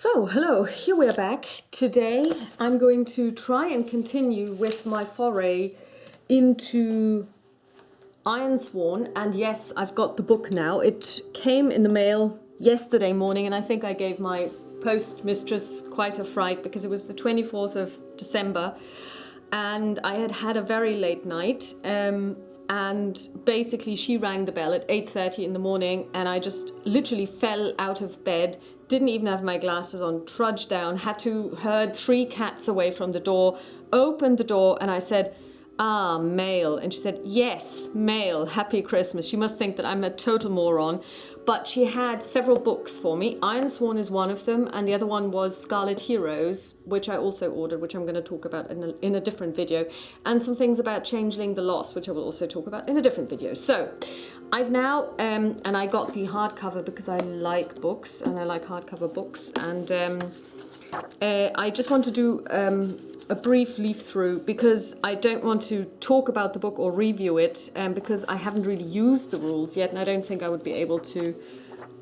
So, hello, here we are back. Today I'm going to try and continue with my foray into Ironsworn, and yes, I've got the book now. It came in the mail yesterday morning, and I think I gave my post mistress quite a fright because it was the 24th of December and I had had a very late night, and basically she rang the bell at 8:30 in the morning and I just literally fell out of bed, didn't even have my glasses on, trudged down, heard 3 cats away from the door, opened the door and I said, "Ah, mail." And she said, "Yes, mail, happy Christmas." She must think that I'm a total moron. But she had several books for me. Ironsworn is one of them, and the other one was Scarlet Heroes, which I also ordered, which I'm going to talk about in a different video, and some things about Changeling the Lost, which I will also talk about in a different video. So I've now, and I got the hardcover because I like books, and I like hardcover books, and I just want to do a brief leaf through because I don't want to talk about the book or review it because I haven't really used the rules yet, and I don't think I would be able to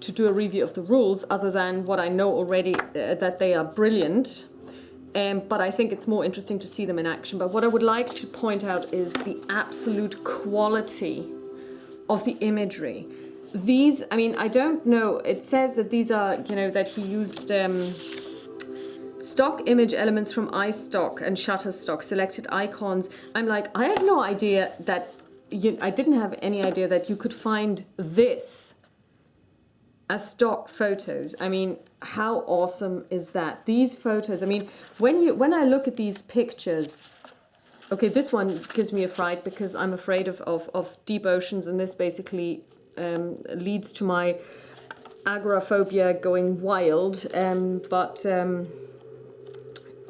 do a review of the rules other than what I know already, that they are brilliant. But I think it's more interesting to see them in action. But what I would like to point out is the absolute quality of the imagery. These, I mean, I don't know, it says that these are, you know, that he used stock image elements from iStock and Shutterstock, selected icons. I'm like, I have no idea that, I didn't have any idea that you could find this as stock photos. I mean, how awesome is that? These photos, I mean, when I look at these pictures, okay, this one gives me a fright because I'm afraid of deep oceans, and this basically leads to my agoraphobia going wild,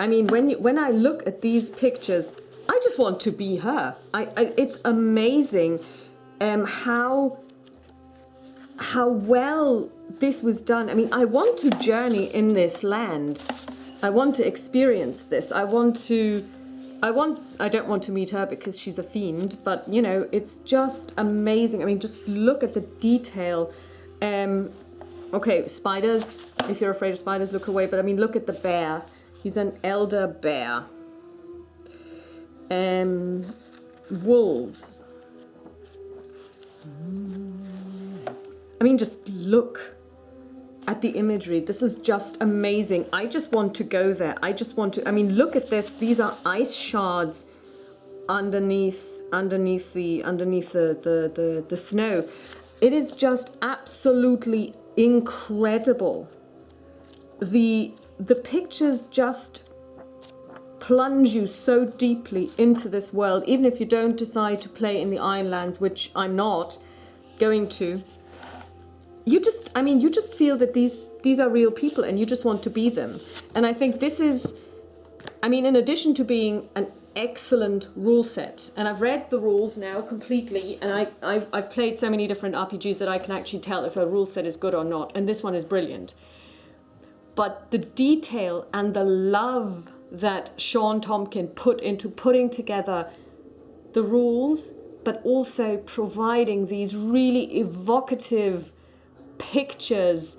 I mean, when I look at these pictures, I just want to be her. It's amazing how well this was done. I mean, I want to journey in this land. I want to experience this. I don't want to meet her because she's a fiend, but you know, it's just amazing. I mean, just look at the detail. Okay, spiders. If you're afraid of spiders, look away. But I mean, look at the bear. He's an elder bear. Wolves. I mean, just look at the imagery. This is just amazing. I just want to go there. I just want to, I mean, look at this. These are ice shards underneath the snow. It is just absolutely incredible. The pictures just plunge you so deeply into this world, even if you don't decide to play in the Ironlands, which I'm not going to. You just feel that these are real people and you just want to be them. And I think this is, I mean, in addition to being an excellent rule set, and I've read the rules now completely, and I've played so many different RPGs that I can actually tell if a rule set is good or not, and this one is brilliant. But the detail and the love that Sean Tompkin put into putting together the rules, but also providing these really evocative pictures,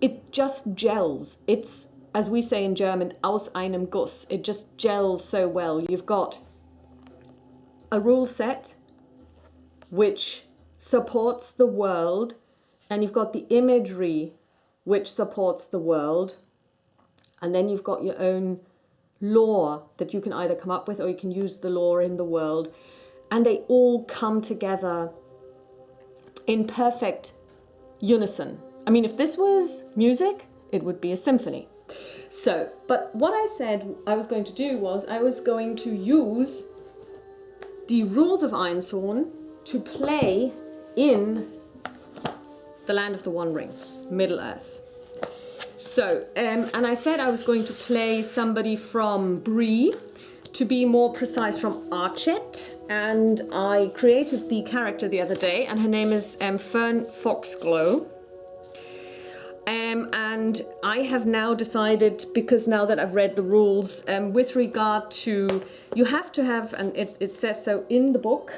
it just gels. It's, as we say in German, aus einem Guss. It just gels so well. You've got a rule set which supports the world, and you've got the imagery which supports the world, and then you've got your own lore that you can either come up with or you can use the lore in the world, and they all come together in perfect unison. I mean, if this was music, it would be a symphony. So, but what I said I was going to do was I was going to use the rules of Ironsworn to play in the Land of the One Ring, Middle-earth. So, and I said I was going to play somebody from Bree, to be more precise from Archet, and I created the character the other day, and her name is Fern Foxglow. And I have now decided, because now that I've read the rules, with regard to, you have to have, and it says so in the book,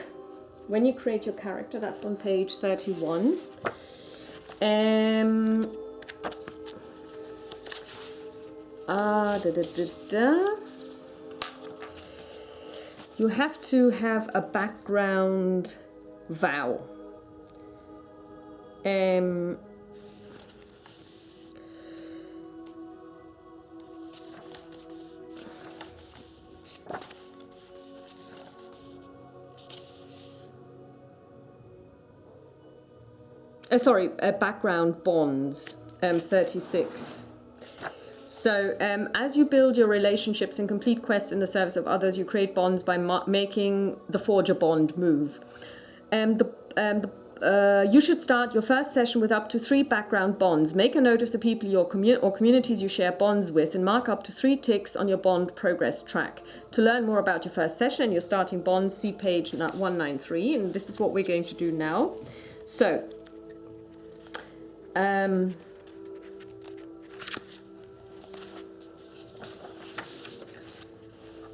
when you create your character, that's on page 31, You have to have a background vow. Background bonds, 36. So as you build your relationships and complete quests in the service of others, you create bonds by making the forge a bond move. You should start your first session with up to 3 background bonds. Make a note of the people or communities you share bonds with and mark up to 3 ticks on your bond progress track. To learn more about your first session and your starting bonds, see page 193, and this is what we're going to do now. So,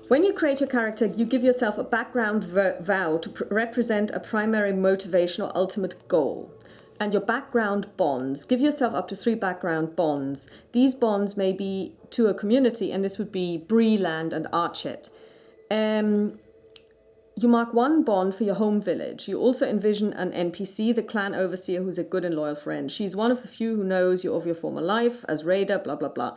when you create your character, you give yourself a background vow to represent a primary motivation or ultimate goal. And your background bonds, give yourself up to 3 background bonds. These bonds may be to a community, and this would be Breeland and Archet. You mark 1 bond for your home village. You also envision an NPC, the clan overseer, who's a good and loyal friend. She's one of the few who knows you of your former life as raider, blah, blah, blah.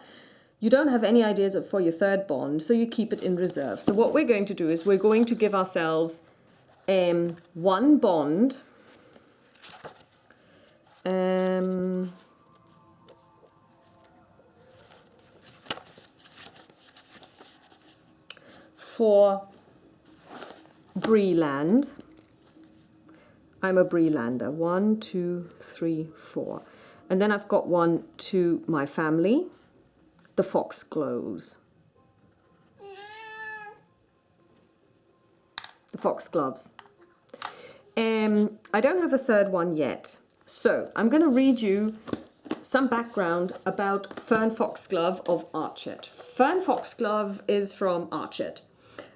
You don't have any ideas for your 3rd bond, so you keep it in reserve. So what we're going to do is we're going to give ourselves 1 bond for Breeland. I'm a Breelander. 1, 2, 3, 4. And then I've got 1 to my family. The Foxgloves. The Foxgloves. I don't have a 3rd one yet. So I'm going to read you some background about Fern Foxglove of Archet. Fern Foxglove is from Archet.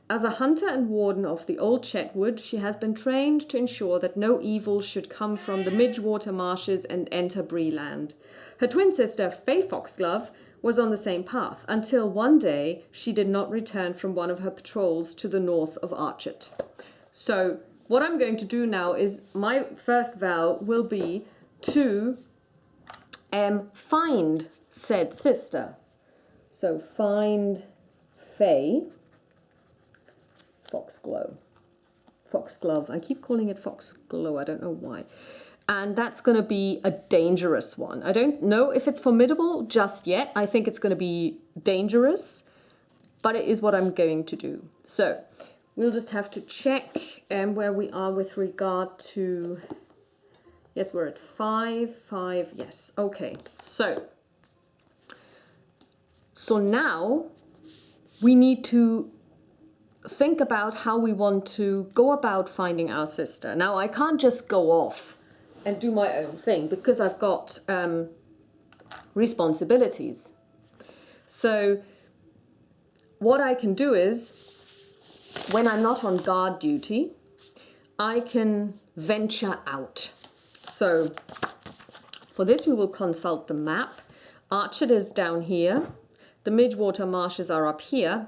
As a hunter and warden of the old Chetwood, she has been trained to ensure that no evil should come from the Midgewater marshes and enter Breeland. Her twin sister, Fay Foxglove, was on the same path, until one day she did not return from one of her patrols to the north of Archet. So what I'm going to do now is my first vow will be to find said sister. So find Fay Foxglove. I keep calling it Foxglow. I don't know why. And that's going to be a dangerous one. I don't know if it's formidable just yet. I think it's going to be dangerous, but it is what I'm going to do. So we'll just have to check where we are with regard to... Yes, we're at 5. Yes, okay. So now we need to think about how we want to go about finding our sister. Now, I can't just go off and do my own thing because I've got responsibilities. So what I can do is, when I'm not on guard duty, I can venture out. So for this, we will consult the map. Archet is down here. The Midgewater marshes are up here.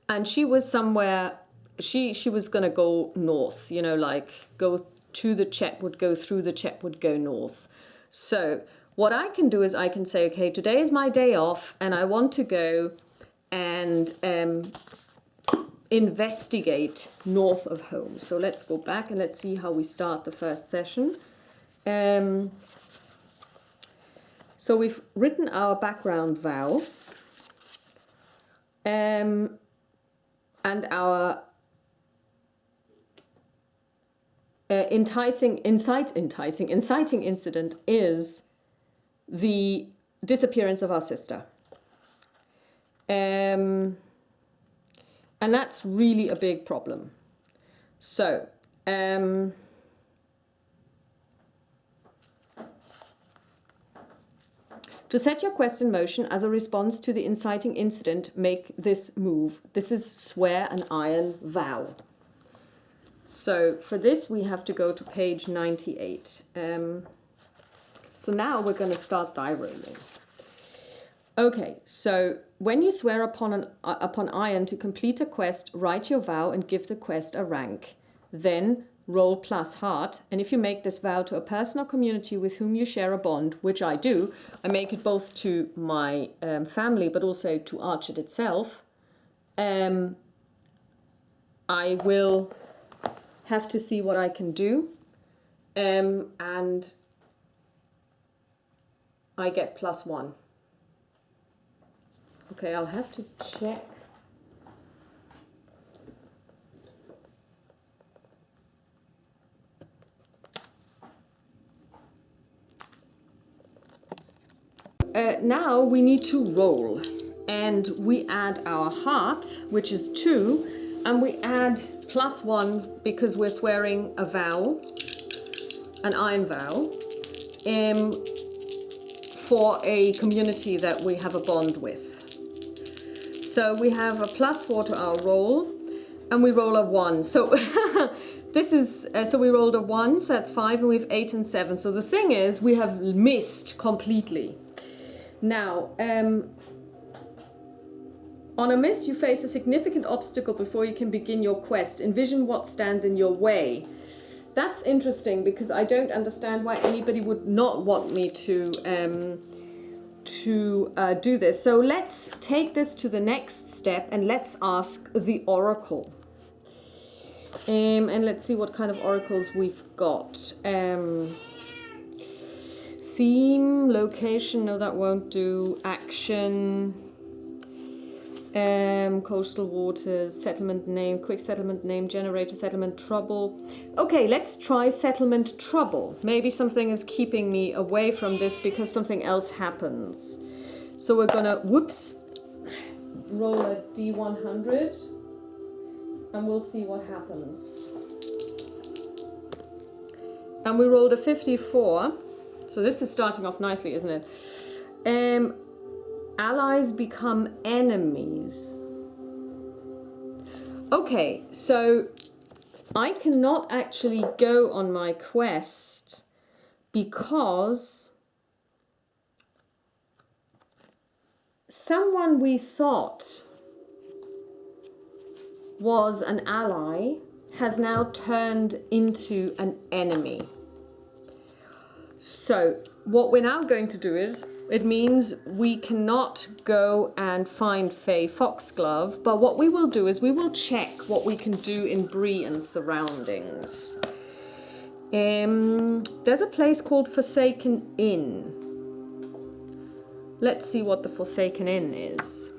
And she was somewhere, she was going to go north, you know, like go to the Chetwood, go through the Chetwood, go north. So what I can do is I can say, okay, today is my day off and I want to go and investigate north of home. So let's go back and let's see how we start the first session. So we've written our background vow. And our inciting incident is the disappearance of our sister. And that's really a big problem. So, to set your quest in motion as a response to the inciting incident, make this move. This is swear an iron vow. So for this, we have to go to page 98. So now we're going to start die rolling. Okay, so when you swear upon iron to complete a quest, write your vow and give the quest a rank. Then roll plus heart, and if you make this vow to a person or community with whom you share a bond, which I do, I make it both to my family but also to Archet itself, I will have to see what I can do, and I get +1. Okay, I'll have to check. Now we need to roll, and we add our heart, which is 2, and we add +1 because we're swearing a vow, an iron vow, for a community that we have a bond with. So we have a +4 to our roll, and we roll a 1. So this is so we rolled a 1, so that's 5, and we have 8 and 7. So the thing is, we have missed completely. Now, on a miss, you face a significant obstacle before you can begin your quest. Envision what stands in your way. That's interesting because I don't understand why anybody would not want me to do this. So let's take this to the next step and let's ask the oracle. And let's see what kind of oracles we've got. Theme, location, no, that won't do. Action, coastal waters, settlement name, quick settlement name, generator, settlement trouble. Okay, let's try settlement trouble. Maybe something is keeping me away from this because something else happens. So we're gonna, whoops, roll a D100 and we'll see what happens. And we rolled a 54. So this is starting off nicely, isn't it? Allies become enemies. Okay, so I cannot actually go on my quest because someone we thought was an ally has now turned into an enemy. So what we're now going to do is, it means we cannot go and find Faye Foxglove, but what we will do is we will check what we can do in Bree and surroundings. There's a place called Forsaken Inn. Let's see what the Forsaken Inn is.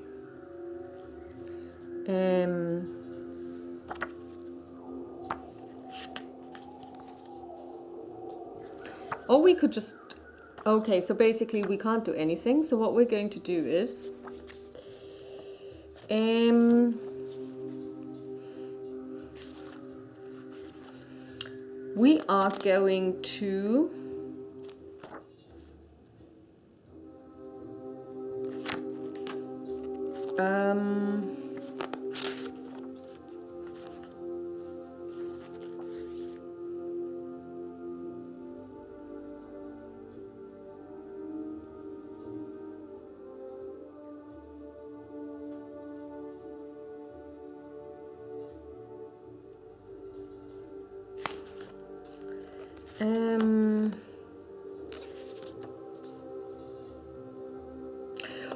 Or we could just... Okay, so basically we can't do anything. So what we're going to do is... we are going to...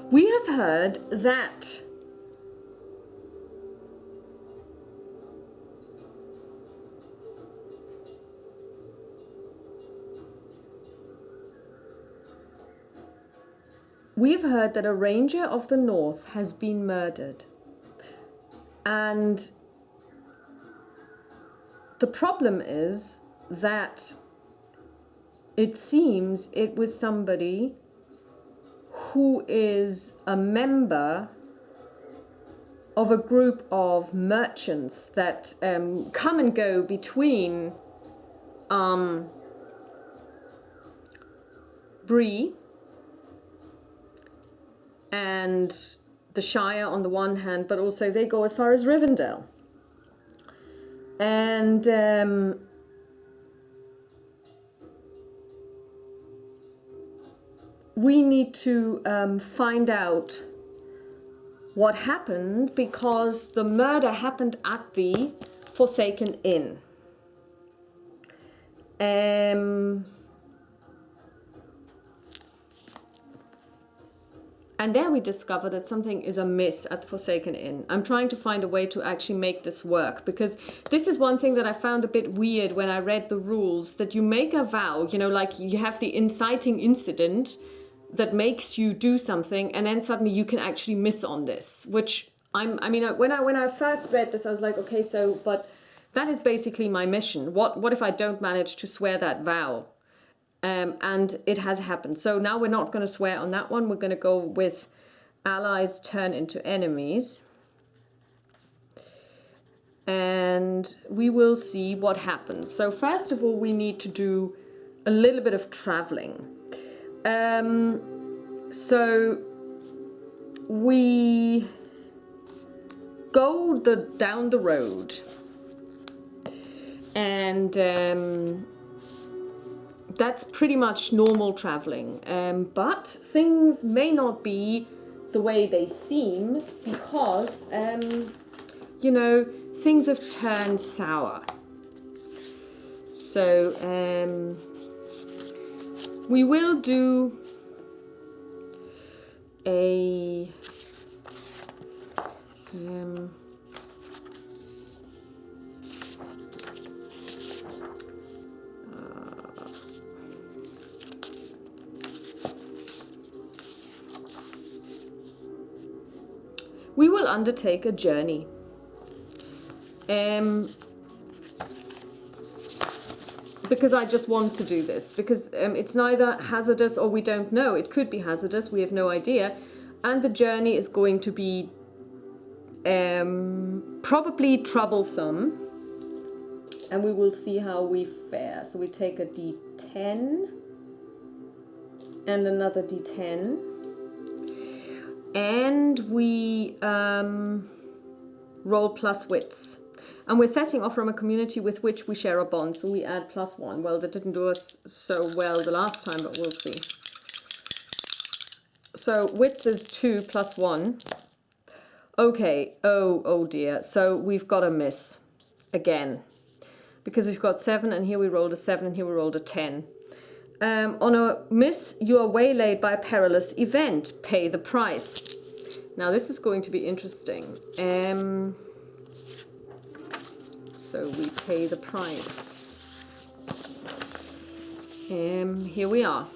we have heard that a ranger of the north has been murdered. And the problem is that it seems it was somebody who is a member of a group of merchants that come and go between Bree and the Shire on the one hand, but also they go as far as Rivendell. And we need to find out what happened, because the murder happened at the Forsaken Inn. And there we discover that something is amiss at the Forsaken Inn. I'm trying to find a way to actually make this work, because this is one thing that I found a bit weird when I read the rules, that you make a vow, you know, like you have the inciting incident that makes you do something, and then suddenly you can actually miss on this, which when I first read this, I was like, okay, so, but that is basically my mission. What if I don't manage to swear that vow? And it has happened. So now we're not going to swear on that one. We're going to go with allies turn into enemies. And we will see what happens. So first of all, we need to do a little bit of traveling. So we go down the road. And that's pretty much normal traveling, but things may not be the way they seem, because, you know, things have turned sour. So we will do a we will undertake a journey. Because I just want to do this. Because it's neither hazardous or we don't know. It could be hazardous, we have no idea. And the journey is going to be probably troublesome. And we will see how we fare. So we take a D10 and another D10. And we roll plus wits. And we're setting off from a community with which we share a bond, so we add +1. Well, that didn't do us so well the last time, but we'll see. So wits is 2 + 1. Okay, oh dear. So we've got a miss again. Because we've got 7, and here we rolled a 7, and here we rolled a 10. On a miss, you are waylaid by a perilous event. Pay the price. Now this is going to be interesting. So we pay the price. Here we are.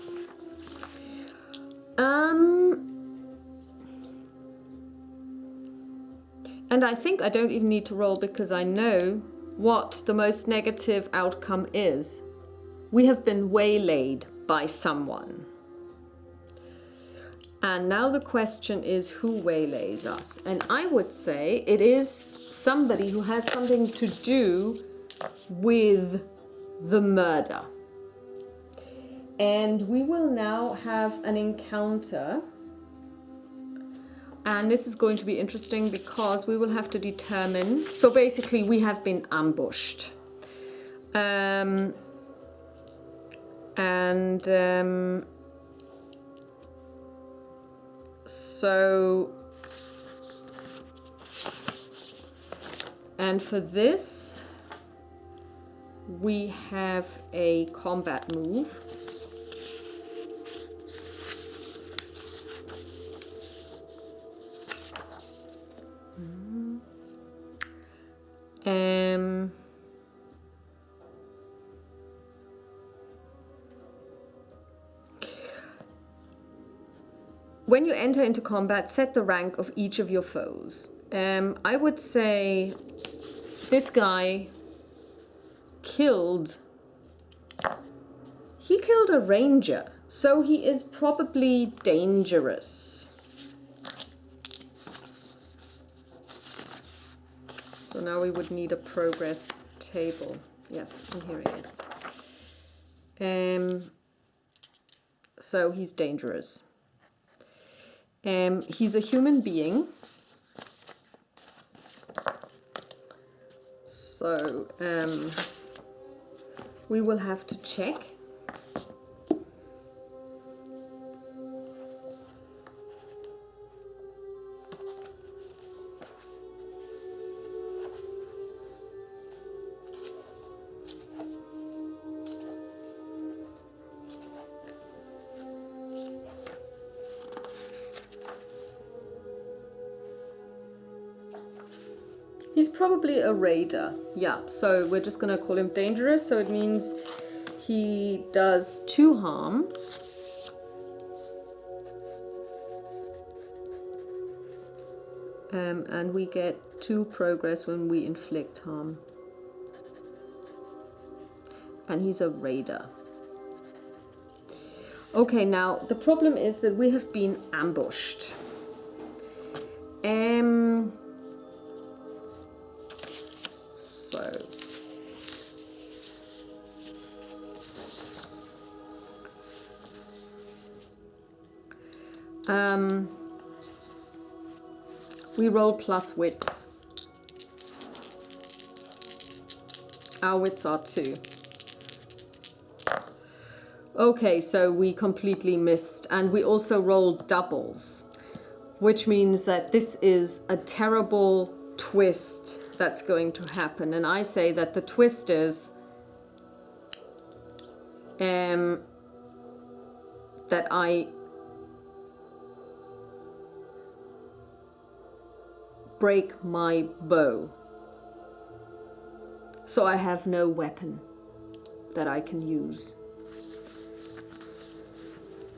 And I think I don't even need to roll, because I know what the most negative outcome is. We have been waylaid by someone. And now the question is, who waylays us? And I would say it is somebody who has something to do with the murder. And we will now have an encounter. And this is going to be interesting, because we will have to determine. So basically we have been ambushed. And for this, we have a combat move. When you enter into combat, set the rank of each of your foes. I would say this guy killed a ranger, so he is probably dangerous. So now we would need a progress table. Yes, and here it is. So he's dangerous. He's a human being. So we will have to check. He's probably a raider. Yeah, so we're just going to call him dangerous. So it means he does 2 harm. And we get 2 progress when we inflict harm. And he's a raider. Okay, now the problem is that we have been ambushed. We roll plus wits. Our wits are 2. Okay, so we completely missed, and we also rolled doubles, which means that this is a terrible twist that's going to happen. And I say that the twist is that I break my bow. So I have no weapon that I can use.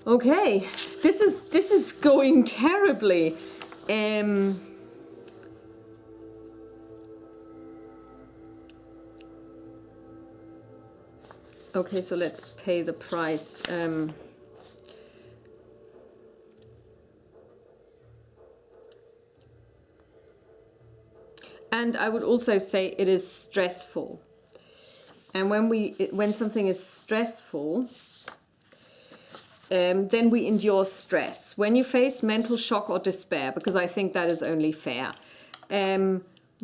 Okay, this is going terribly. Okay, so let's pay the price. And I would also say it is stressful. And when something is stressful, then we endure stress. When you face mental shock or despair, because I think that is only fair,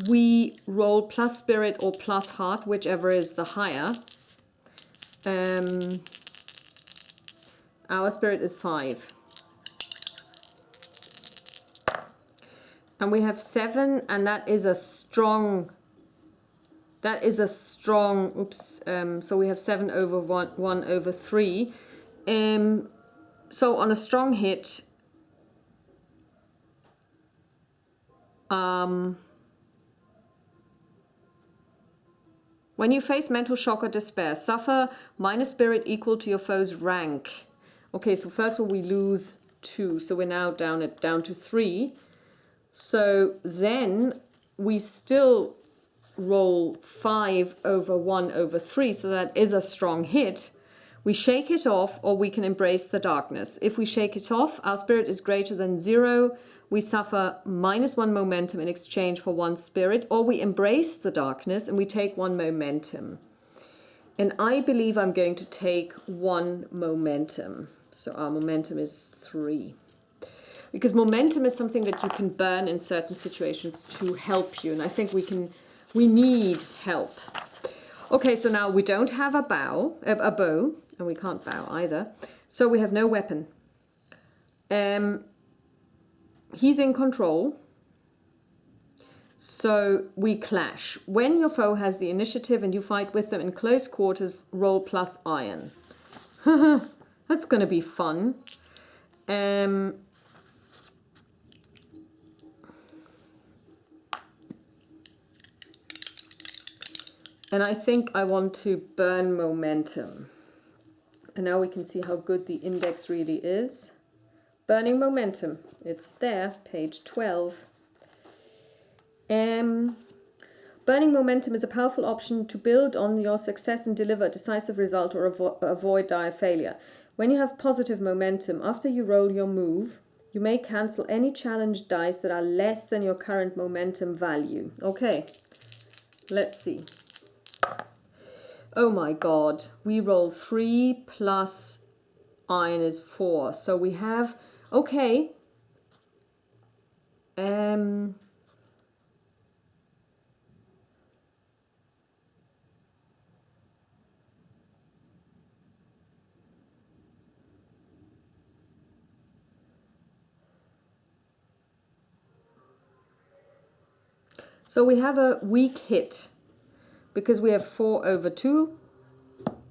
we roll plus spirit or plus heart, whichever is the higher. Our spirit is 5. And we have 7, and that is a strong, oops, so we have 7 over 1 over 3. So on a strong hit, when you face mental shock or despair, suffer minus spirit equal to your foe's rank. Okay, so first of all we lose 2, so we're now down to 3. So then we still roll 5 over 1 over 3, so that is a strong hit. We shake it off, or we can embrace the darkness. If we shake it off, our spirit is greater than 0. We suffer -1 momentum in exchange for 1 spirit, or we embrace the darkness and we take 1 momentum. And I believe I'm going to take 1 momentum. So our momentum is 3. Because momentum is something that you can burn in certain situations to help you. And I think we need help. Okay, so now we don't have a bow, and we can't bow either. So we have no weapon. He's in control. So we clash. When your foe has the initiative and you fight with them in close quarters, roll plus iron. That's going to be fun. And I think I want to burn momentum. And now we can see how good the index really is. Burning momentum. It's there, page 12. Burning momentum is a powerful option to build on your success and deliver a decisive result or avoid dire failure. When you have positive momentum, after you roll your move, you may cancel any challenge dice that are less than your current momentum value. Okay, let's see. Oh my god, we roll 3 plus iron is 4. So we have, okay. So we have a weak hit because we have 4 over 2,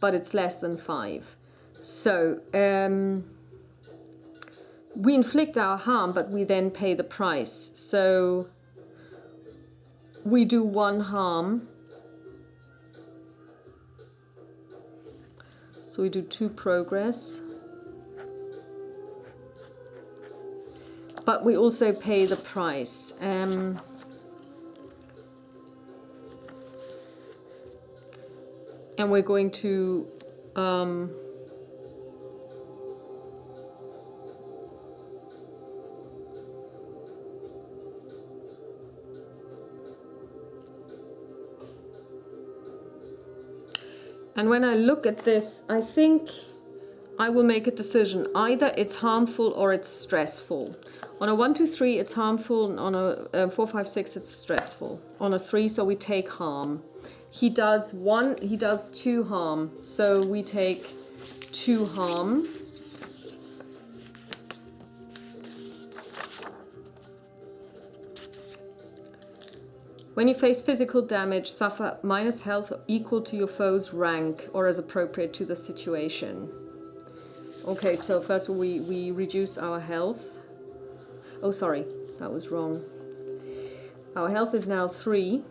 but it's less than 5. So we inflict our harm, but we then pay the price. So we do 1 harm. So we do 2 progress. But we also pay the price. And we're going to and when I look at this, I think I will make a decision. Either it's harmful or it's stressful. On a 1, 2, 3, it's harmful, and on a 4, 5, 6, it's stressful. On a 3, so we take harm. He does 2 harm, so we take 2 harm. When you face physical damage, suffer minus health equal to your foe's rank or as appropriate to the situation. Okay, so first we reduce our health. Oh, sorry, that was wrong. Our health is now 3.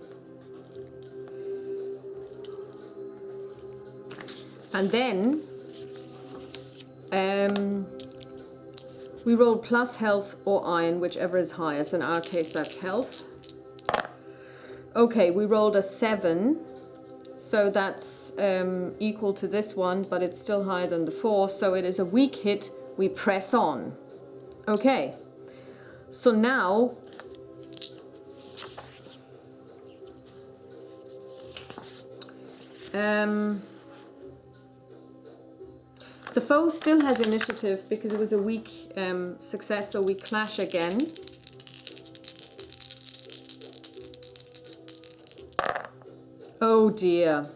And then we roll plus health or iron, whichever is highest. In our case, that's health. Okay, we rolled a 7. So that's equal to this one, but it's still higher than the 4. So it is a weak hit. We press on. Okay. So now the foe still has initiative because it was a weak success, so we clash again. Oh dear.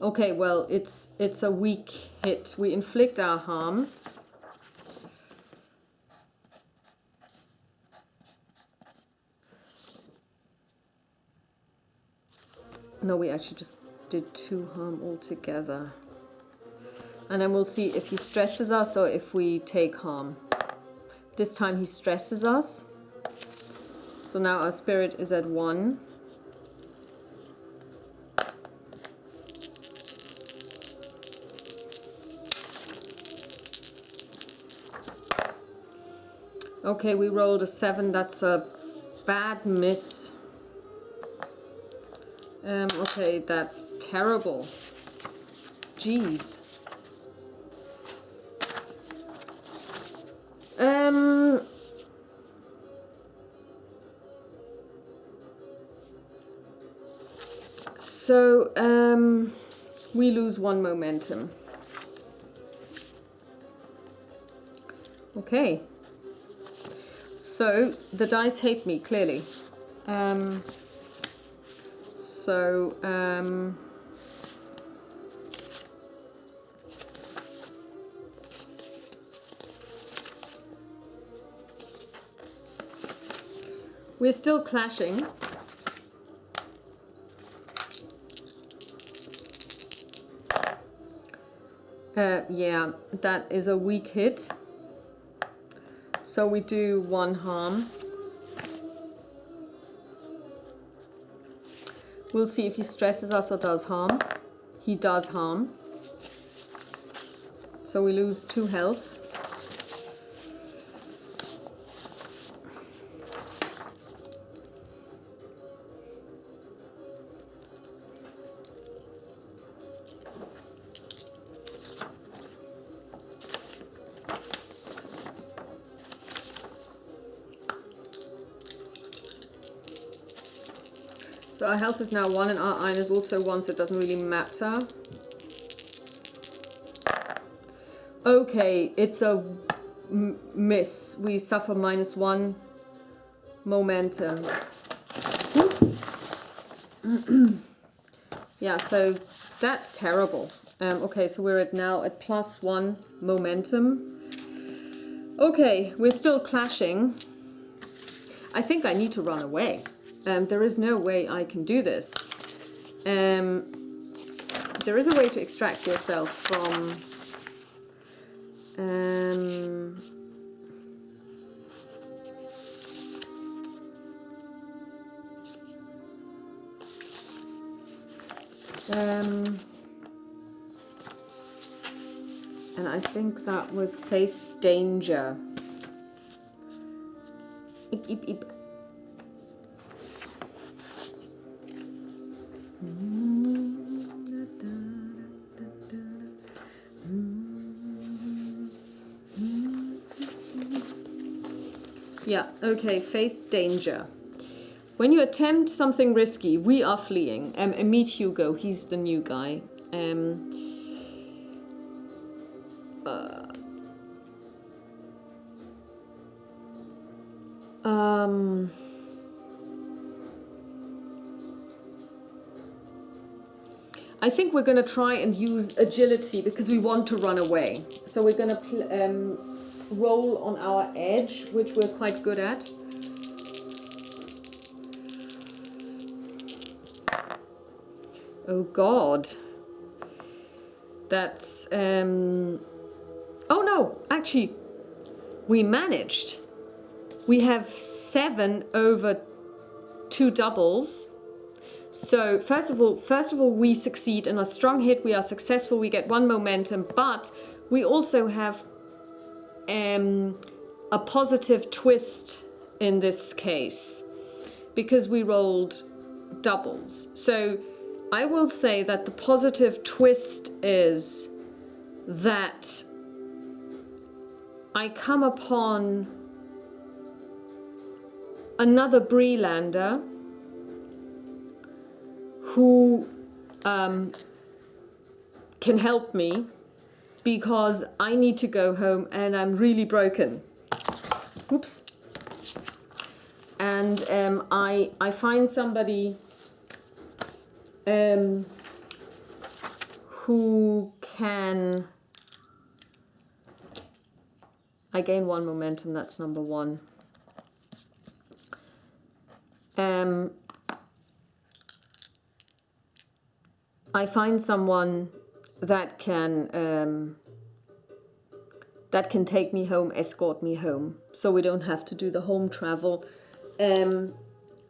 Okay, well, it's a weak hit. We inflict our harm. No, we actually just did 2 harm altogether. And then we'll see if he stresses us or if we take harm. This time he stresses us. So now our spirit is at 1. Okay, we rolled a 7. That's a bad miss. Okay, that's terrible. Jeez. So we lose 1 momentum. Okay. So the dice hate me, clearly. We're still clashing. Yeah, that is a weak hit. So we do 1 harm. We'll see if he stresses us or does harm. He does harm. So we lose 2 health. So our health is now 1 and our iron is also 1, so it doesn't really matter. Okay, it's a miss. We suffer -1 momentum. Yeah, so that's terrible. Okay, so we're now at +1 momentum. Okay, we're still clashing. I think I need to run away. There is no way I can do this. There is a way to extract yourself from... And I think that was face danger. Eep, eep, eep. Yeah, okay, face danger. When you attempt something risky, we are fleeing. Meet Hugo, he's the new guy. I think we're going to try and use agility because we want to run away. So we're going to roll on our edge, which we're quite good at. Oh God. That's... Oh no, actually, we managed. We have 7 over 2 doubles. So first of all, we succeed in a strong hit. We are successful. We get 1 momentum, but we also have a positive twist in this case because we rolled doubles. So I will say that the positive twist is that I come upon another Breelander who can help me because I need to go home and I'm really broken. Oops. And I find somebody who can... I gain 1 momentum, that's number 1. I find someone that can take me home, escort me home, so we don't have to do the home travel.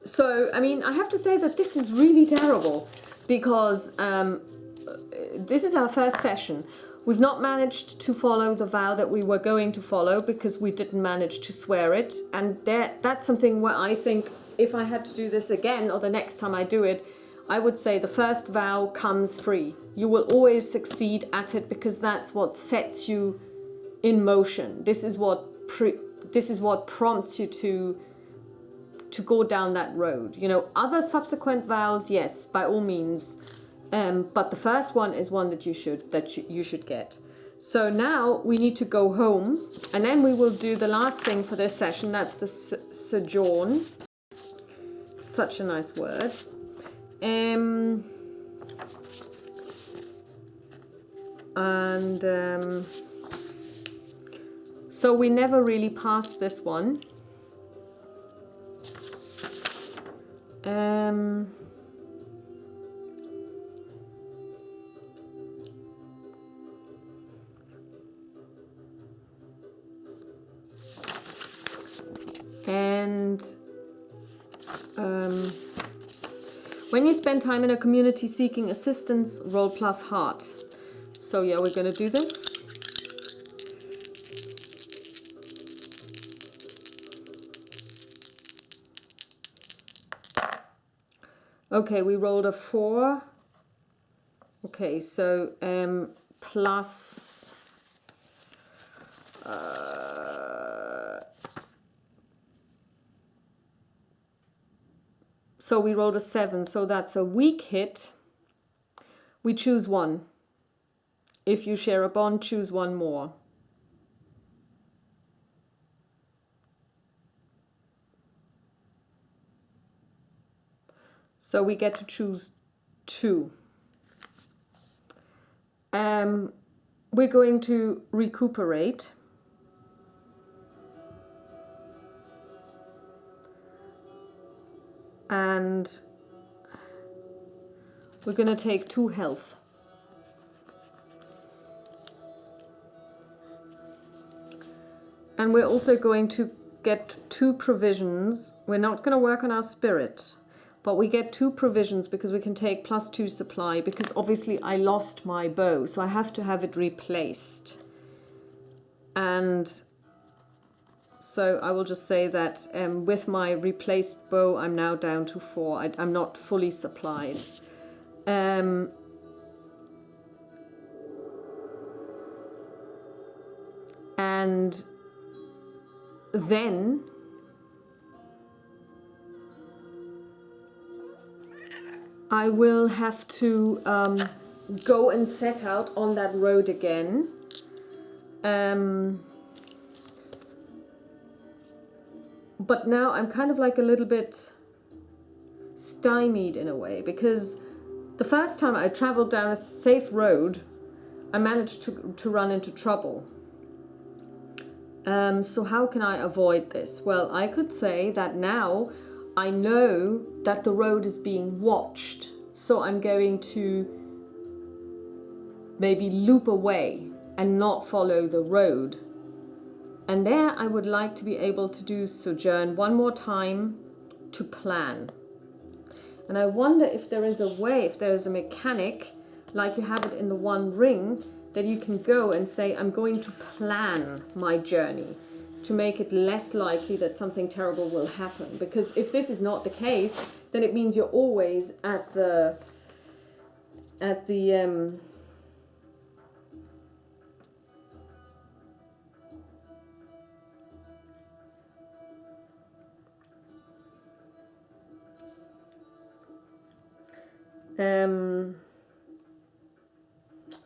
So, I mean, I have to say that this is really terrible because this is our first session. We've not managed to follow the vow that we were going to follow because we didn't manage to swear it. And that's something where I think if I had to do this again or the next time I do it, I would say the first vow comes free. You will always succeed at it because that's what sets you in motion. This is what prompts you to go down that road. You know, other subsequent vows, yes, by all means. But the first one is one that you should get. So now we need to go home, and then we will do the last thing for this session. That's the sojourn. Such a nice word. So we never really passed this one. When you spend time in a community seeking assistance, roll plus heart. So yeah, we're going to do this. Okay, we rolled a 4. Okay, so plus... So we rolled a 7, so that's a weak hit. We choose 1. If you share a bond, choose 1 more. So we get to choose 2. We're going to recuperate. And we're going to take 2 health. And we're also going to get 2 provisions. We're not going to work on our spirit. But we get 2 provisions because we can take +2 supply, because obviously I lost my bow, so I have to have it replaced. And so I will just say that with my replaced bow, I'm now down to 4. I'm not fully supplied. And then I will have to go and set out on that road again. But now I'm kind of like a little bit stymied in a way, because the first time I traveled down a safe road, I managed to run into trouble. So how can I avoid this? Well, I could say that now I know that the road is being watched, so I'm going to maybe loop away and not follow the road. And there I would like to be able to do sojourn one more time to plan. And I wonder if there is a way, if there is a mechanic, like you have it in the One Ring, that you can go and say, I'm going to plan my journey to make it less likely that something terrible will happen. Because if this is not the case, then it means you're always at the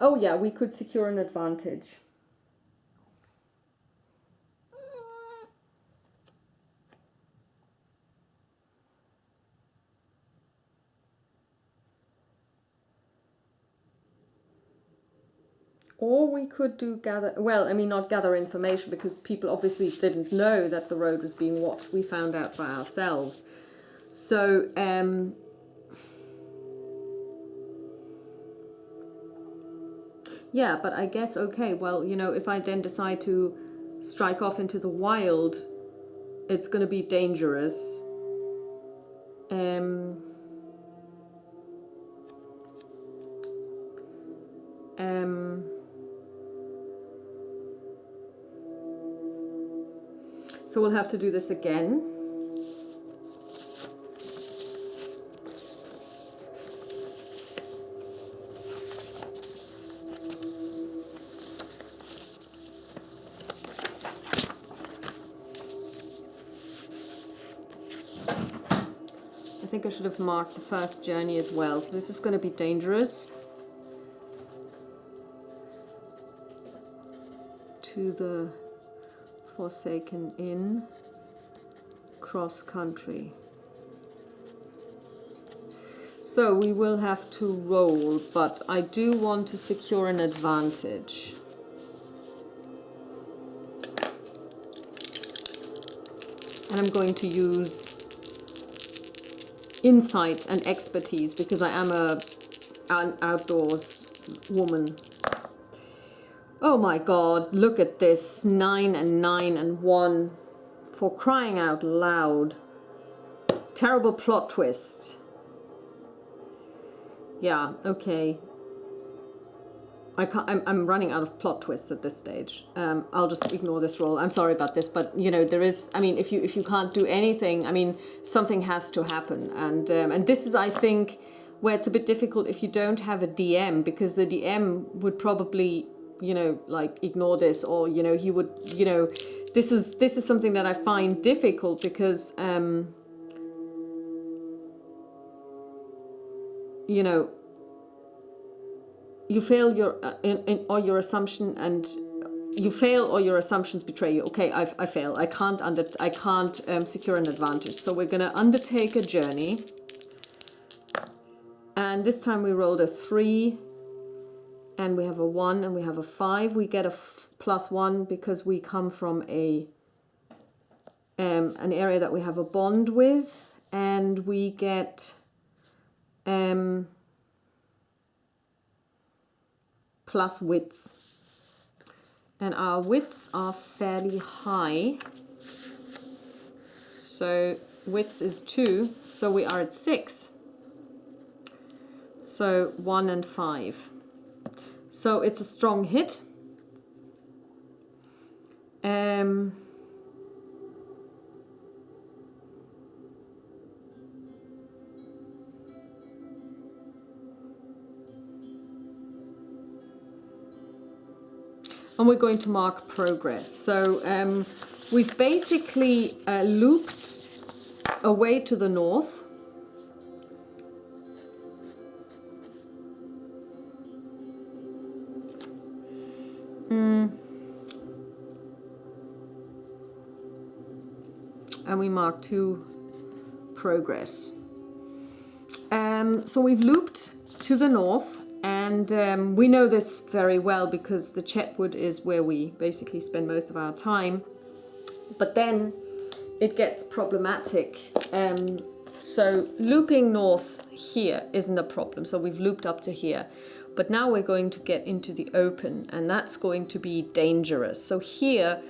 oh yeah, we could secure an advantage. Or we could do gather, well, I mean, not gather information, because people obviously didn't know that the road was being watched. We found out by ourselves. So, yeah, but I guess, okay, well, you know, if I then decide to strike off into the wild, it's going to be dangerous. So we'll have to do this again. I think I should have marked the first journey as well. So this is going to be dangerous. To the Forsaken Inn, cross country. So we will have to roll, but I do want to secure an advantage. And I'm going to use insight and expertise because I am an outdoors woman. Oh my God, look at this. 9 and 9 and 1. For crying out loud. Terrible plot twist. Yeah, okay. I'm running out of plot twists at this stage. I'll just ignore this roll. I'm sorry about this, but you know, there is, I mean, if you can't do anything, I mean, something has to happen. And this is, I think, where it's a bit difficult if you don't have a DM, because the DM would probably, you know, like ignore this, or, you know, he would, you know, this is something that I find difficult because, you know, you fail your or your assumption, and you fail or your assumptions betray you. Okay, I fail. I can't secure an advantage. So we're gonna undertake a journey, and this time we rolled a 3, and we have a 1, and we have a 5. We get a +1 because we come from an area that we have a bond with, and we get plus wits, and our wits are fairly high, so width is 2, so we are at 6. So 1 and 5. So it's a strong hit. And we're going to mark progress. So we've basically looped away to the north. And we mark 2 progress. So we've looped to the north. And we know this very well because the Chetwood is where we basically spend most of our time. But then it gets problematic. So looping north here isn't a problem. So we've looped up to here. But now we're going to get into the open, and that's going to be dangerous. So here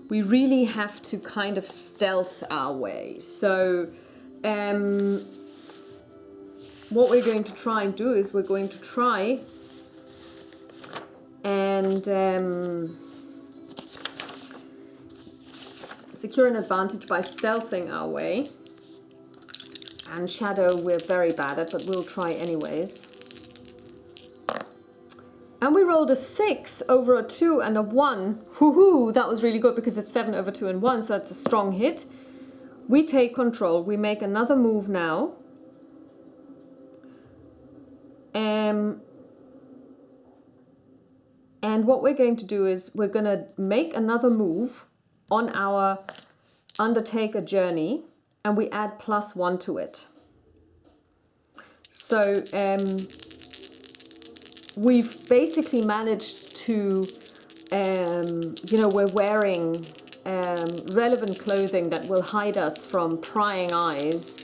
we really have to kind of stealth our way. So what we're going to try and do is we're going to try and secure an advantage by stealthing our way. And shadow we're very bad at, but we'll try anyways. And we rolled a 6 over a 2 and a 1. Hoo-hoo, that was really good because it's 7 over 2 and 1, so that's a strong hit. We take control. We make another move now. And what we're going to do is we're going to make another move on our Undertaker journey, and we add +1 to it. So we've basically managed to, we're wearing relevant clothing that will hide us from prying eyes,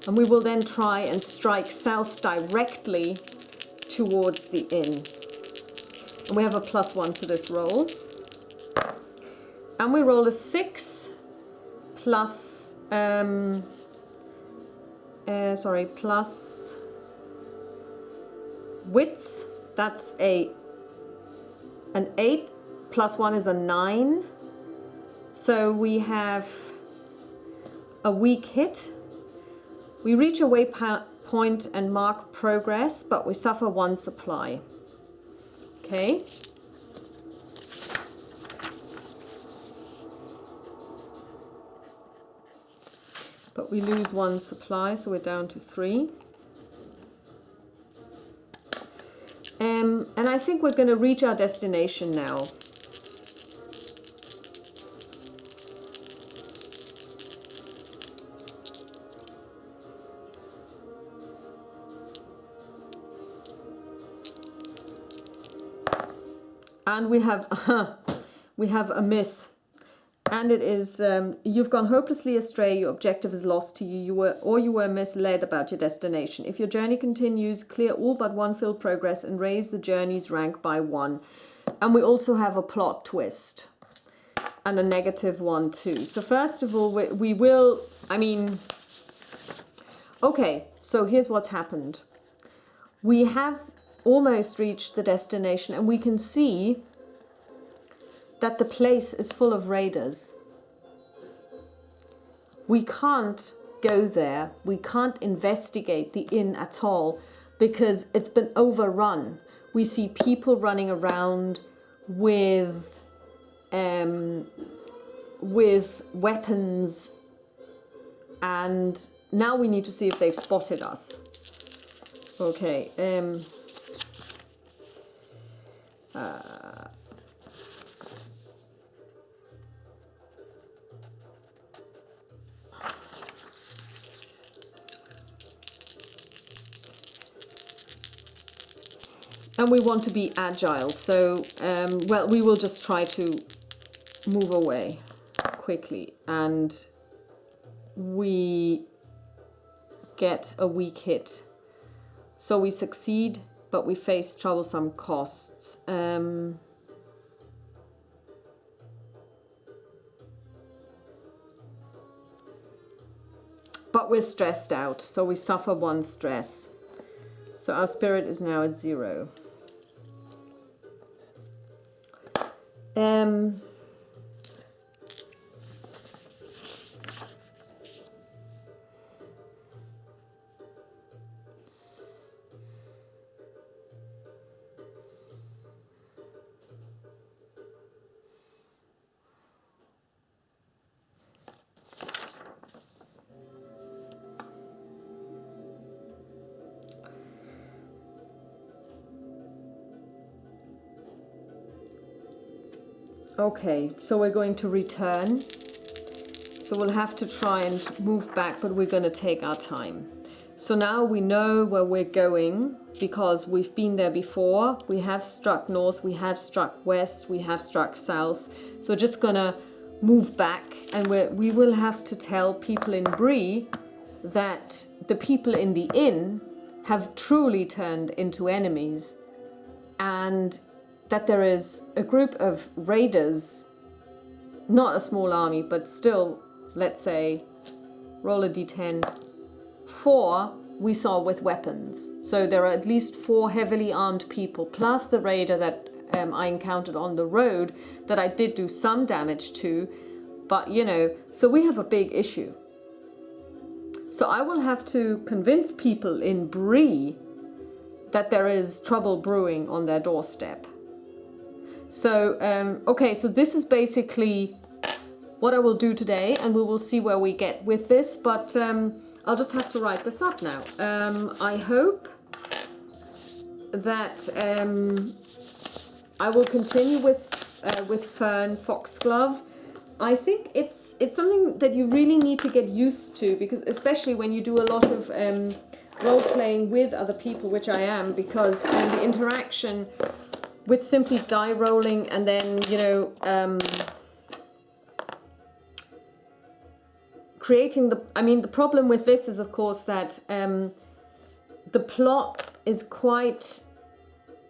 and we will then try and strike south directly towards the inn. And we have a +1 to this roll. And we roll a 6 plus, plus wits. That's an 8. +1 is a 9. So we have a weak hit. We reach a waypoint and mark progress, but we suffer 1 supply. Okay. But we lose 1 supply, so we're down to 3. And I think we're going to reach our destination now. And we have a miss. And it is, you've gone hopelessly astray, your objective is lost to you, you were misled about your destination. If your journey continues, clear all but 1 filled progress and raise the journey's rank by 1. And we also have a plot twist and a -1 too. So first of all, we will, okay, so here's what's happened. We have almost reached the destination, and we can see that the place is full of raiders. We can't go there. We can't investigate the inn at all because it's been overrun. We see people running around with weapons, and now we need to see if they've spotted us. Okay. And we want to be agile, so, well, we will just try to move away quickly. And we get a weak hit. So we succeed, but we face troublesome costs. but we're stressed out, so we suffer one stress. So our spirit is now at 0. Okay, so we're going to return. So we'll have to try and move back, but we're going to take our time. So now we know where we're going because we've been there before. We have struck north, we have struck west, we have struck south. So we're just going to move back, and we will have to tell people in Bree that the people in the inn have truly turned into enemies, and that there is a group of raiders, not a small army, but still, let's say, roll a d10, 4 we saw with weapons. So there are at least 4 heavily armed people, plus the raider that I encountered on the road that I did do some damage to, but you know, so we have a big issue. So I will have to convince people in Bree that there is trouble brewing on their doorstep. So, okay, so this is basically what I will do today, and we will see where we get with this, but I'll just have to write this up now. I hope that I will continue with Fern Foxglove. I think it's something that you really need to get used to, because especially when you do a lot of role-playing with other people, which I am, because the interaction with simply die rolling and then, you know, creating the... I mean, the problem with this is, of course, that the plot is quite...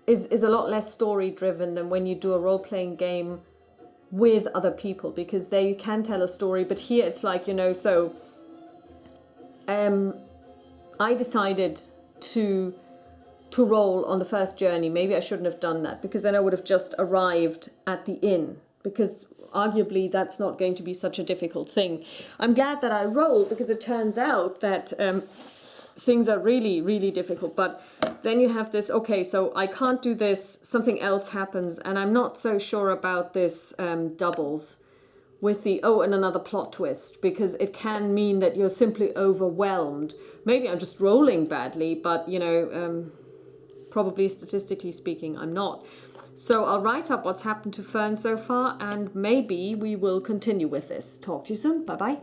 is a lot less story-driven than when you do a role-playing game with other people, because there you can tell a story, but here it's like, you know, so I decided to roll on the first journey. Maybe I shouldn't have done that, because then I would have just arrived at the inn, because arguably that's not going to be such a difficult thing. I'm glad that I rolled, because it turns out that things are really, really difficult. But then you have this, okay, so I can't do this, something else happens, and I'm not so sure about this doubles with the, oh, and another plot twist, because it can mean that you're simply overwhelmed. Maybe I'm just rolling badly, but, you know, probably statistically speaking, I'm not. So I'll write up what's happened to Fern so far, and maybe we will continue with this. Talk to you soon. Bye-bye.